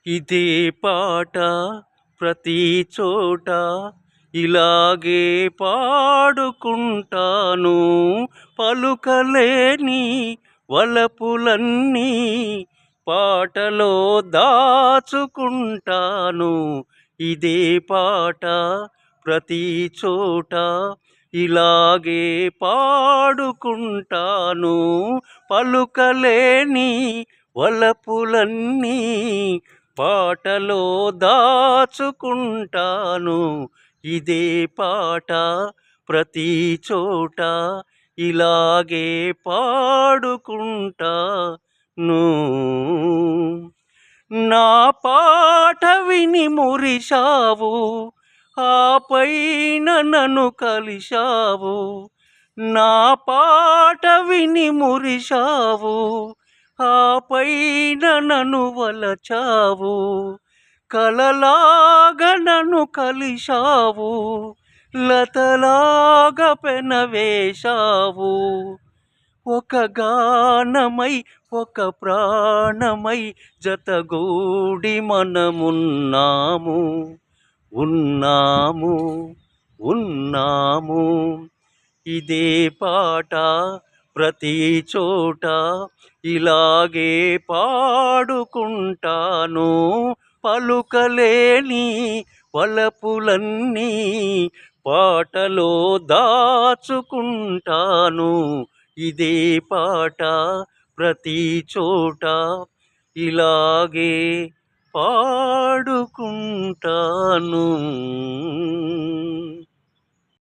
ఇదే పాట ప్రతి చోట ఇలాగే పాడుకుంటాను. పలుకలేని వలపులన్నీ పాటలో దాచుకుంటాను. ఇదే పాట ప్రతి చోట ఇలాగే పాడుకుంటాను. పలుకలేని వలపులన్నీ పాటలో దాచుకుంటాను. ఇదే పాట ప్రతి చోట ఇలాగే పాడుకుంటాను. నా పాట విని మురిశావు, ఆపైన నన్ను కలిశావు. నా పాట విని మురిశావు, ఆపైన నన్ను వలచావు. కలలాగా నన్ను కలిశావు, లతలాగా పెనవేశావు. ఒక గానమై ఒక ప్రాణమై జతగూడి మనమున్నాము, ఉన్నాము, ఉన్నాము. ఇదే పాట ప్రతి చోట ఇలాగే పాడుకుంటాను. పలుకలేని వలపులన్నీ పాటలో దాచుకుంటాను. ఇదే పాట ప్రతి చోట ఇలాగే పాడుకుంటాను.